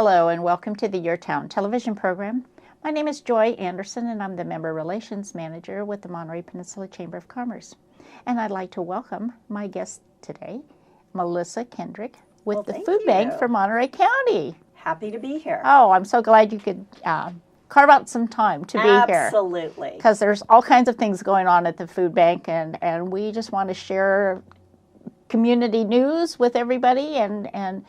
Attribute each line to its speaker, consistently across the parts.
Speaker 1: Hello and welcome to the YourTown television program. My name is Joy Anderson and I'm the Member Relations Manager with the Monterey Peninsula Chamber of Commerce. And I'd like to welcome my guest today, Melissa Kendrick, with the Food Bank for Monterey County.
Speaker 2: Happy to be here.
Speaker 1: Oh, I'm so glad you could carve out some time to be here.
Speaker 2: Absolutely.
Speaker 1: Because there's all kinds of things going on at the food bank and we just want to share community news with everybody and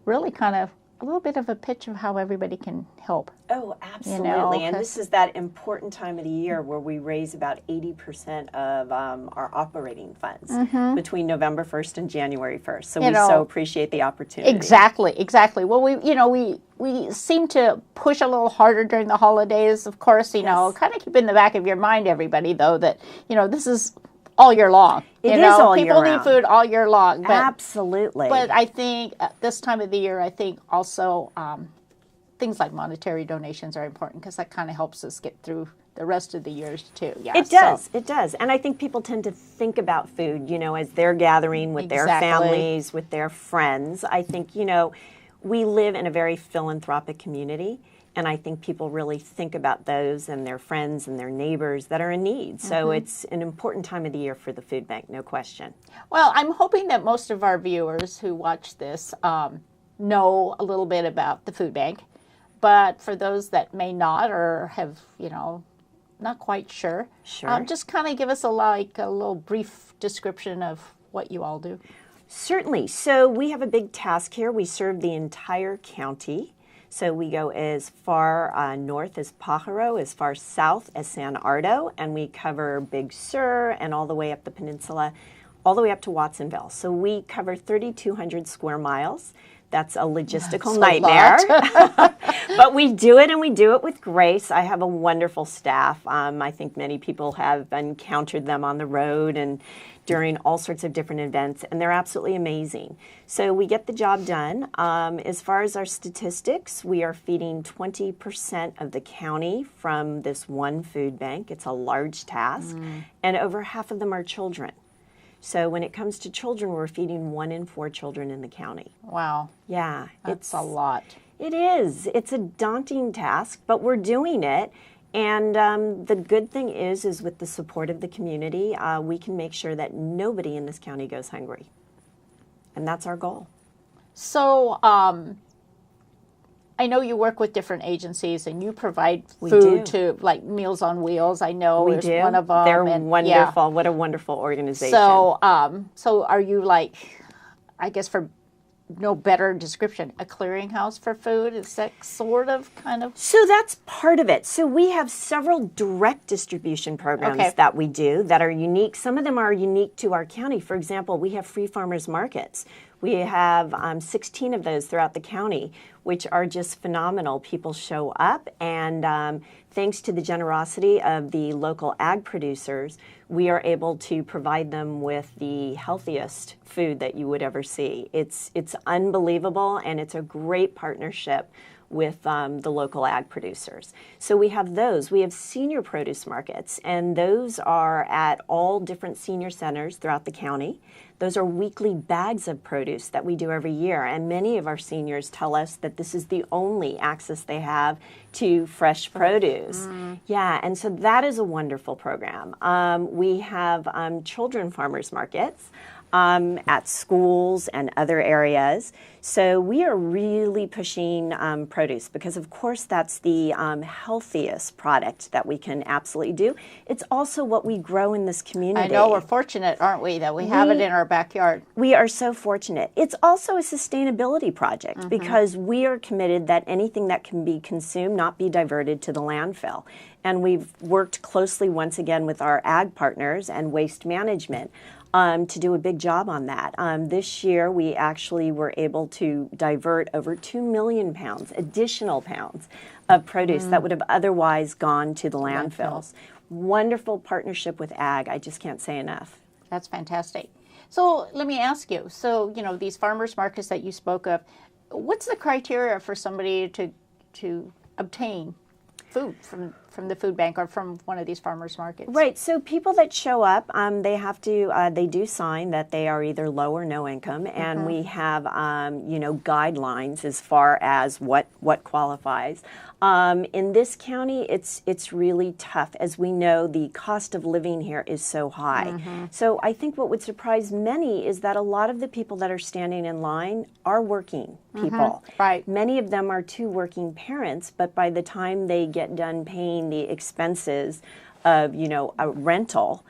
Speaker 1: really kind of a little bit of a pitch of how everybody can help.
Speaker 2: Oh, absolutely.
Speaker 1: You know,
Speaker 2: and this is that important time of the year where we raise about 80% of our operating funds between November 1st and January 1st. So we so appreciate the opportunity.
Speaker 1: Exactly. Well, we seem to push a little harder during the holidays, of course, you know, kind of keep in the back of your mind, everybody, though, that, you know, this is all year long.
Speaker 2: It is all year
Speaker 1: round. People need food all year long. But,
Speaker 2: absolutely.
Speaker 1: But I think this time of the year, I think also things like monetary donations are important because that kind of helps us get through the rest of the years too. Yeah,
Speaker 2: it does. It does. And I think people tend to think about food, you know, as they're gathering with their families, with their friends. I think, you know, we live in a very philanthropic community. And I think people really think about those and their friends and their neighbors that are in need. So it's an important time of the year for the food bank, no question.
Speaker 1: Well, I'm hoping that most of our viewers who watch this know a little bit about the food bank. But for those that may not or have, you know, not quite sure, just kind of give us a little brief description of what you all do.
Speaker 2: Certainly. So we have a big task here. We serve the entire county. So we go as far north as Pajaro, as far south as San Ardo, and we cover Big Sur and all the way up the peninsula, all the way up to Watsonville. So we cover 3,200 square miles. That's a logistical nightmare. But we do it, and we do it with grace. I have a wonderful staff. I think many people have encountered them on the road and during all sorts of different events, and they're absolutely amazing. So we get the job done. As far as our statistics, we are feeding 20% of the county from this one food bank. It's a large task, and over half of them are children. So when it comes to children, we're feeding 1 in 4 children in the county.
Speaker 1: Wow.
Speaker 2: Yeah.
Speaker 1: It's a lot.
Speaker 2: It is. It's a daunting task, but we're doing it. And the good thing is with the support of the community, we can make sure that nobody in this county goes hungry. And that's our goal.
Speaker 1: So I know you work with different agencies and you provide food to like Meals on Wheels. I know there's one of them.
Speaker 2: They're wonderful. Yeah. What a wonderful organization.
Speaker 1: So, so are you like, I guess for no better description, a clearinghouse for food? Is that sort of kind of?
Speaker 2: So that's part of it. So we have several direct distribution programs that we do that are unique. Some of them are unique to our county. For example, we have free farmers markets. We have 16 of those throughout the county, which are just phenomenal. People show up, and thanks to the generosity of the local ag producers, we are able to provide them with the healthiest food that you would ever see. It's unbelievable, and it's a great partnership with the local ag producers. So we have those. We have senior produce markets, and those are at all different senior centers throughout the county. Those are weekly bags of produce that we do every year, and many of our seniors tell us that this is the only access they have to fresh produce. Yeah, and so that is a wonderful program. We have children farmers markets at schools and other areas. So we are really pushing produce because, of course, that's the healthiest product that we can absolutely do. It's also what we grow in this community.
Speaker 1: I know we're fortunate, aren't we, that we have it in our backyard.
Speaker 2: We are so fortunate. It's also a sustainability project because we are committed that anything that can be consumed not be diverted to the landfill. And we've worked closely once again with our ag partners and waste management to do a big job on that. This year, we actually were able to divert over 2 million pounds, additional pounds of produce that would have otherwise gone to the landfills. Wonderful partnership with ag. I just can't say enough.
Speaker 1: That's fantastic. So let me ask you, so, you know, these farmers markets that you spoke of, what's the criteria for somebody to obtain food from from the food bank or from one of these farmers markets?
Speaker 2: Right. So people that show up, they have to, they do sign that they are either low or no income, and we have, guidelines as far as what qualifies. In this county, it's really tough. As we know, the cost of living here is so high. So I think what would surprise many is that a lot of the people that are standing in line are working people.
Speaker 1: Right.
Speaker 2: Many of them are two working parents, but by the time they get done paying the expenses of, a rental,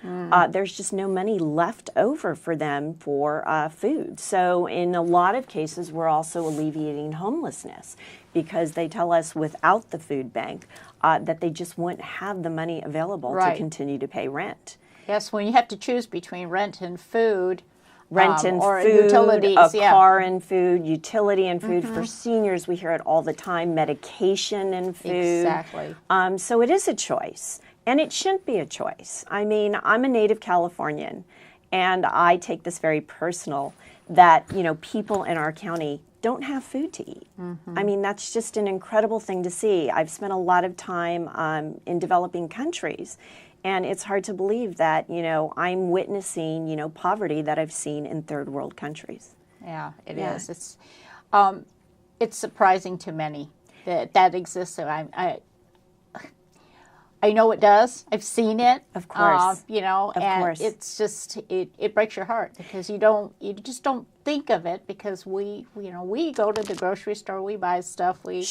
Speaker 2: there's just no money left over for them for food. So in a lot of cases, we're also alleviating homelessness because they tell us without the food bank that they just wouldn't have the money available to continue to pay rent.
Speaker 1: Yes, when you have to choose between rent and food,
Speaker 2: or
Speaker 1: food, utilities,
Speaker 2: car and food, utility and food. For seniors, we hear it all the time, medication and food.
Speaker 1: Exactly.
Speaker 2: So it is a choice, and it shouldn't be a choice. I mean, I'm a native Californian, and I take this very personal that, people in our county don't have food to eat. I mean, that's just an incredible thing to see. I've spent a lot of time in developing countries, and it's hard to believe that, I'm witnessing, poverty that I've seen in third world countries.
Speaker 1: Yeah, it is. It's surprising to many that exists. So I know it does. I've seen it.
Speaker 2: Of course.
Speaker 1: And it's just it breaks your heart because you just don't think of it because we go to the grocery store, we buy stuff, we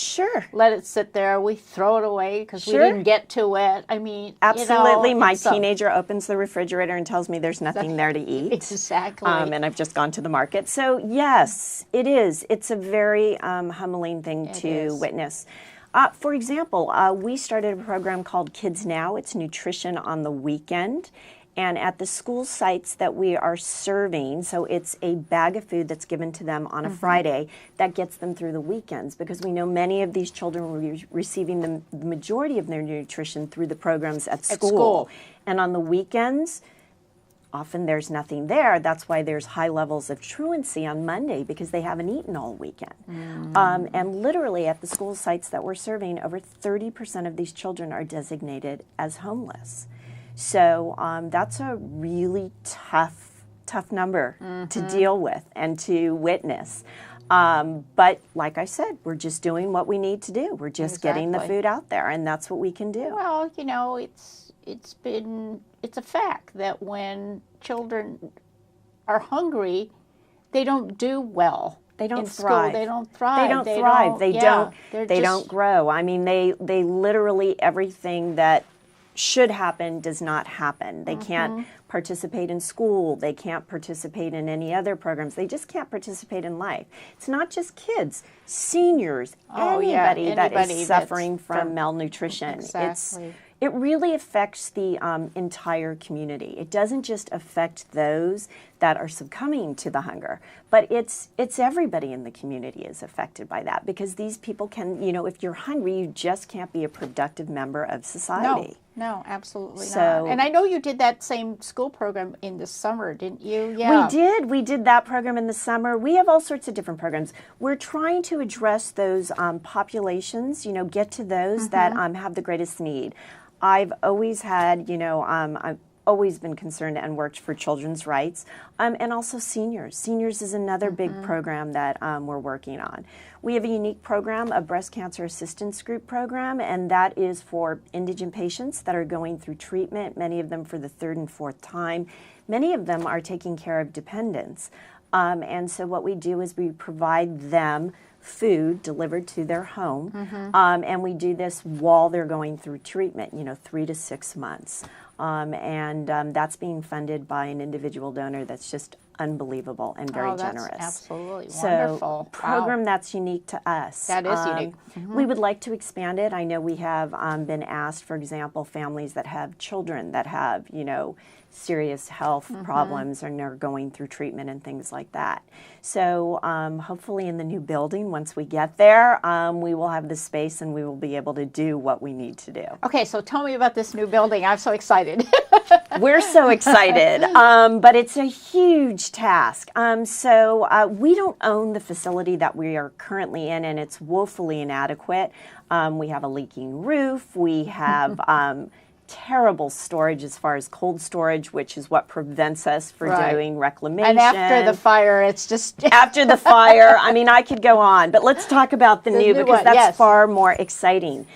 Speaker 1: let it sit there, we throw it away because we didn't get to it. I mean,
Speaker 2: absolutely. My teenager opens the refrigerator and tells me there's nothing there to eat.
Speaker 1: Exactly.
Speaker 2: And I've just gone to the market. So yes, it is. It's a very humbling thing to witness. For example, we started a program called Kids Now. It's nutrition on the weekend. And at the school sites that we are serving, so it's a bag of food that's given to them on a Friday that gets them through the weekends because we know many of these children will be receiving the majority of their nutrition through the programs at school. And on the weekends, often there's nothing there. That's why there's high levels of truancy on Monday because they haven't eaten all weekend. And literally at the school sites that we're serving, over 30% of these children are designated as homeless. So that's a really tough number to deal with and to witness. But like I said, we're just doing what we need to do. We're just getting the food out there, and that's what we can do.
Speaker 1: Well, it's a fact that when children are hungry, they don't do well.
Speaker 2: They don't
Speaker 1: in
Speaker 2: thrive.
Speaker 1: School. They don't thrive.
Speaker 2: They don't thrive. They don't grow. I mean, they literally everything that should happen does not happen. They can't participate in school. They can't participate in any other programs. They just can't participate in life. It's not just kids, seniors, anybody that is suffering from malnutrition.
Speaker 1: Exactly.
Speaker 2: It really affects the entire community. It doesn't just affect those that are succumbing to the hunger, but it's everybody in the community is affected by that because these people can, if you're hungry, you just can't be a productive member of society.
Speaker 1: No, absolutely not. And I know you did that same school program in the summer, didn't you?
Speaker 2: Yeah. We did. We did that program in the summer. We have all sorts of different programs. We're trying to address those populations, get to those that have the greatest need. I've always had, I've always been concerned and worked for children's rights, and also seniors. Seniors is another big program that we're working on. We have a unique program, a breast cancer assistance group program, and that is for indigent patients that are going through treatment, many of them for the third and fourth time. Many of them are taking care of dependents. And so what we do is we provide them food delivered to their home, and we do this while they're going through treatment, 3 to 6 months. And that's being funded by an individual donor that's just unbelievable and very generous.
Speaker 1: Absolutely
Speaker 2: wonderful.
Speaker 1: Wow.
Speaker 2: Program that's unique to us.
Speaker 1: That is unique.
Speaker 2: We would like to expand it. I know we have been asked, for example, families that have children that have, serious health problems and are going through treatment and things like that. So hopefully in the new building, once we get there, we will have the space and we will be able to do what we need to do.
Speaker 1: Okay, so tell me about this new building. I'm so excited.
Speaker 2: We're so excited, but it's a huge task. So we don't own the facility that we are currently in, and it's woefully inadequate. We have a leaking roof. We have terrible storage as far as cold storage, which is what prevents us from doing reclamation.
Speaker 1: And after the fire, it's just...
Speaker 2: After the fire, I mean, I could go on, but let's talk about the new because that's far more exciting.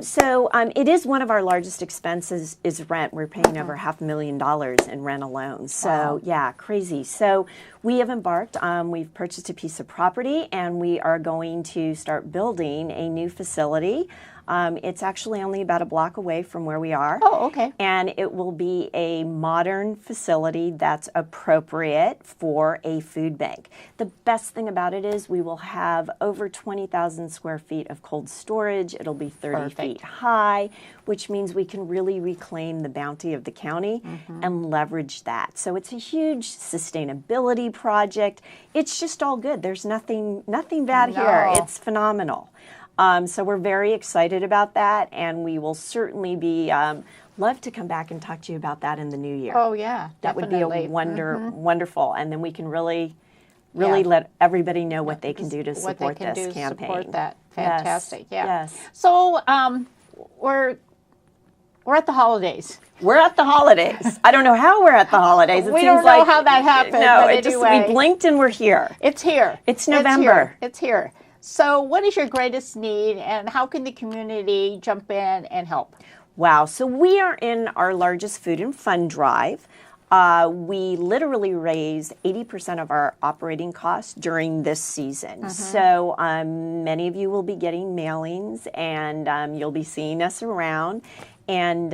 Speaker 2: So it is one of our largest expenses is rent. We're paying over $500,000 in rent alone. So yeah, crazy. So we have embarked, we've purchased a piece of property and we are going to start building a new facility. It's actually only about a block away from where we are.
Speaker 1: Oh, okay.
Speaker 2: And it will be a modern facility that's appropriate for a food bank. The best thing about it is we will have over 20,000 square feet of cold storage. It'll be 30 feet high, which means we can really reclaim the bounty of the county and leverage that. So it's a huge sustainability project. It's just all good. There's nothing bad here. It's phenomenal. So we're very excited about that, and we will certainly be love to come back and talk to you about that in the new year.
Speaker 1: Oh yeah,
Speaker 2: that would be a wonderful, and then we can really let everybody know what they can do to support this campaign.
Speaker 1: Support that, fantastic.
Speaker 2: Yes.
Speaker 1: So we're at the holidays.
Speaker 2: We're at the holidays. I don't know how we're at the holidays.
Speaker 1: We don't know how that happened.
Speaker 2: No,
Speaker 1: but anyway,
Speaker 2: we blinked and we're here.
Speaker 1: It's here.
Speaker 2: It's November.
Speaker 1: It's here. So what is your greatest need, and how can the community jump in and help?
Speaker 2: Wow. So we are in our largest food and fund drive. We literally raise 80% of our operating costs during this season. So many of you will be getting mailings, and you'll be seeing us around. And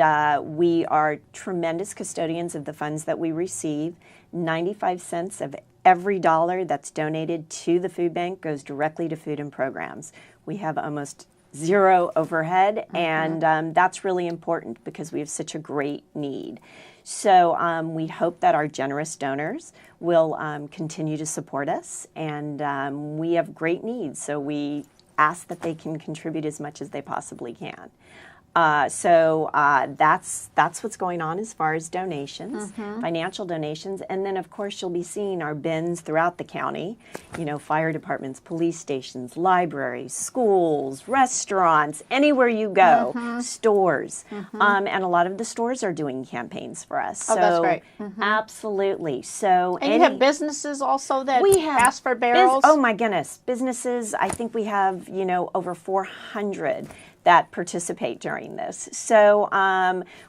Speaker 2: we are tremendous custodians of the funds that we receive. 95 cents of every dollar that's donated to the food bank goes directly to food and programs. We have almost zero overhead, and that's really important because we have such a great need. So we hope that our generous donors will continue to support us, and we have great needs, so we ask that they can contribute as much as they possibly can. So that's what's going on as far as donations, financial donations. And then, of course, you'll be seeing our bins throughout the county, you know, fire departments, police stations, libraries, schools, restaurants, anywhere you go, stores. And a lot of the stores are doing campaigns for us.
Speaker 1: Oh,
Speaker 2: so
Speaker 1: that's great.
Speaker 2: Absolutely. So
Speaker 1: and you have businesses also that ask for barrels?
Speaker 2: Oh, my goodness. Businesses, I think we have, you know, over 400 that participate during this. So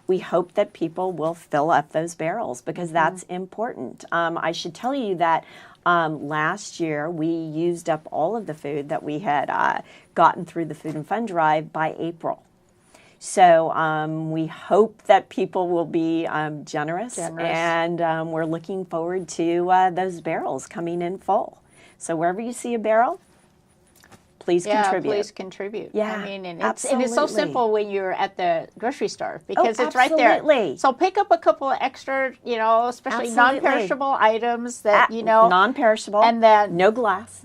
Speaker 2: we hope that people will fill up those barrels because that's important. I should tell you that last year we used up all of the food that we had gotten through the Food and Fund Drive by April. So we hope that people will be generous. And we're looking forward to those barrels coming in full. So wherever you see a barrel, please contribute.
Speaker 1: Please contribute.
Speaker 2: Yeah,
Speaker 1: I mean, and it's so simple when you're at the grocery store because it's right there. So pick up a couple of extra, you know, especially non-perishable items that you know,
Speaker 2: non-perishable,
Speaker 1: and then
Speaker 2: no glass,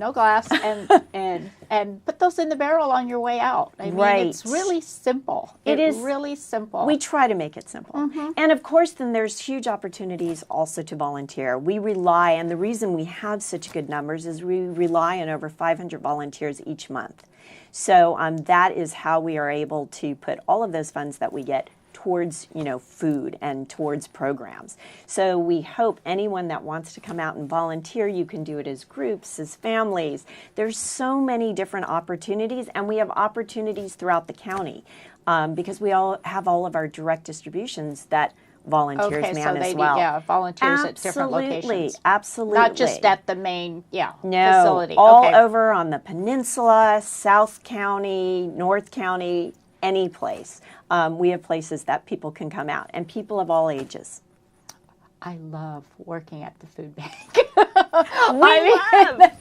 Speaker 1: and put those in the barrel on your way out. I mean, it's really simple. It is really simple.
Speaker 2: We try to make it simple, and of course, then there's huge opportunities also to volunteer. We rely, and the reason we have such good numbers is we rely on over 500 volunteers each month. So that is how we are able to put all of those funds that we get towards, you know, food and towards programs. So we hope anyone that wants to come out and volunteer, you can do it as groups, as families. There's so many different opportunities, and we have opportunities throughout the county because we all have all of our direct distributions that volunteers man as well.
Speaker 1: Volunteers at different locations.
Speaker 2: Absolutely.
Speaker 1: Not just at the main facility.
Speaker 2: All over on the peninsula, South County, North County, any place. We have places that people can come out, and people of all ages.
Speaker 1: I love working at the food bank.
Speaker 2: love.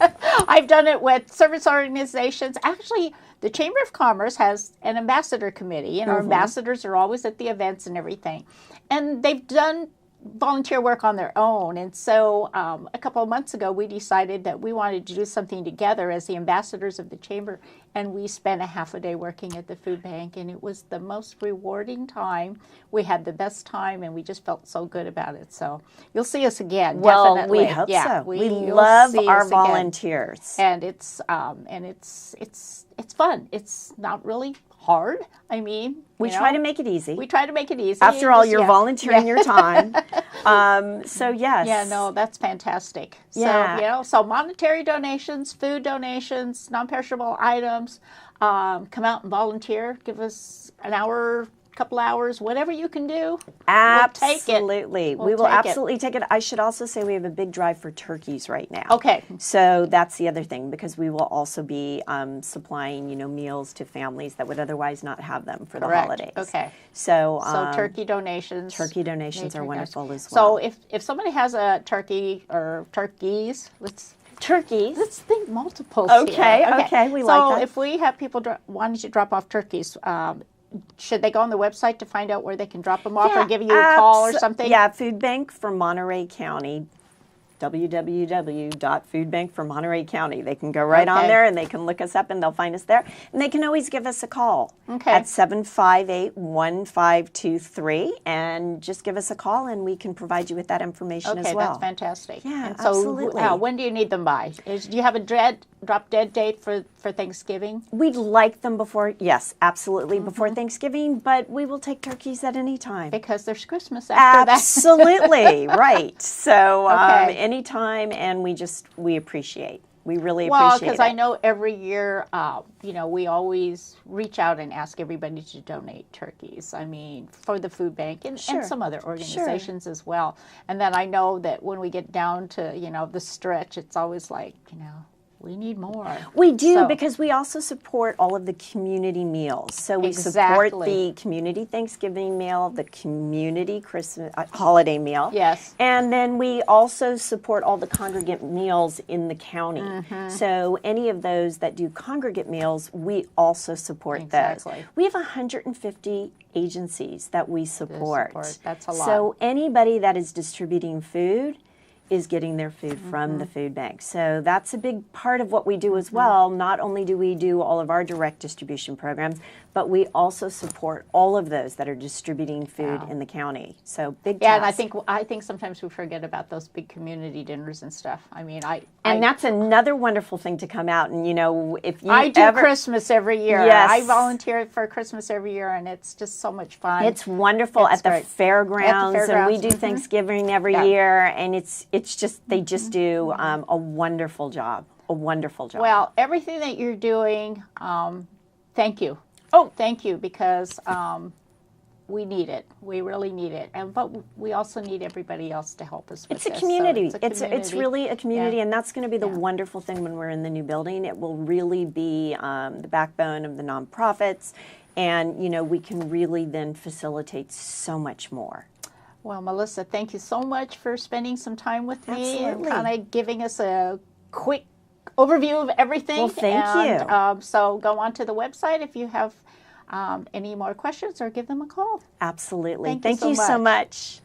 Speaker 1: I've done it with service organizations. Actually, the Chamber of Commerce has an ambassador committee, and our ambassadors are always at the events and everything. And they've done volunteer work on their own. And so a couple of months ago, we decided that we wanted to do something together as the ambassadors of the Chamber and we spent a half a day working at the food bank, and it was the most rewarding time. We had the best time, and we just felt so good about it. So you'll see us again.
Speaker 2: Well,
Speaker 1: definitely.
Speaker 2: we hope
Speaker 1: yeah,
Speaker 2: so. We love our
Speaker 1: again.
Speaker 2: volunteers,
Speaker 1: and it's fun. It's not really hard. I mean,
Speaker 2: we try to make it easy.
Speaker 1: We try to make it easy.
Speaker 2: After all, you're volunteering your time. So yes.
Speaker 1: Yeah, no, that's fantastic.
Speaker 2: Yeah.
Speaker 1: So monetary donations, food donations, non-perishable items, come out and volunteer. Give us an hour, couple hours, whatever you can do.
Speaker 2: Absolutely.
Speaker 1: We'll
Speaker 2: we will
Speaker 1: take
Speaker 2: absolutely take it. I should also say we have a big drive for turkeys right now.
Speaker 1: Okay.
Speaker 2: So that's the other thing, because we will also be supplying, meals to families that would otherwise not have them for the holidays.
Speaker 1: Okay.
Speaker 2: So
Speaker 1: turkey donations.
Speaker 2: Turkey donations are wonderful as
Speaker 1: So
Speaker 2: well.
Speaker 1: if somebody has a turkey or turkeys, let's think multiples
Speaker 2: Okay,
Speaker 1: here.
Speaker 2: okay, we like that.
Speaker 1: So if we have people wanting to drop off turkeys, should they go on the website to find out where they can drop them off, or give you a call or something?
Speaker 2: Yeah, Food Bank for Monterey County, www.foodbankformonterey County. They can go right on there and they can look us up and they'll find us there. And they can always give us a call at 758-1523 and just give us a call and we can provide you with that information as well.
Speaker 1: Okay, that's fantastic.
Speaker 2: Yeah,
Speaker 1: and so,
Speaker 2: absolutely.
Speaker 1: When do you need them by? Do you have a drop dead date for Thanksgiving?
Speaker 2: We'd like them before, yes, absolutely, before Thanksgiving, but we will take turkeys at any time.
Speaker 1: Because there's Christmas after that.
Speaker 2: Absolutely, right. So anytime, and we appreciate. We really appreciate it.
Speaker 1: Well, because I know every year, we always reach out and ask everybody to donate turkeys. I mean, for the food bank and some other organizations as well. And then I know that when we get down to, the stretch, it's always like, we need more.
Speaker 2: We do, because we also support all of the community meals. So we support the community Thanksgiving meal, the community Christmas holiday meal.
Speaker 1: Yes.
Speaker 2: And then we also support all the congregate meals in the county. So any of those that do congregate meals, we also support those. We have 150 agencies that we support.
Speaker 1: That's a lot.
Speaker 2: So anybody that is distributing food is getting their food from the food bank. So that's a big part of what we do as well. Not only do we do all of our direct distribution programs, but we also support all of those that are distributing food in the county. So big task.
Speaker 1: And I think sometimes we forget about those big community dinners and stuff. I mean,
Speaker 2: that's another wonderful thing to come out. And if you
Speaker 1: I do Christmas every year.
Speaker 2: Yes.
Speaker 1: I volunteer for Christmas every year, and it's just so much fun.
Speaker 2: It's wonderful at the fairgrounds, and we do Thanksgiving every year, and it's just they just do a wonderful job. A wonderful job.
Speaker 1: Well, everything that you're doing, thank you. Oh, thank you, because we need it. We really need it, but we also need everybody else to help us with
Speaker 2: this.
Speaker 1: So
Speaker 2: It's really a community, and that's going to be the wonderful thing when we're in the new building. It will really be the backbone of the nonprofits, and we can really then facilitate so much more.
Speaker 1: Well, Melissa, thank you so much for spending some time with me and
Speaker 2: Absolutely.
Speaker 1: kind of giving us a quick overview of everything.
Speaker 2: Well, thank you.
Speaker 1: So go on to the website if you have any more questions, or give them a call.
Speaker 2: Absolutely.
Speaker 1: Thank you so
Speaker 2: much.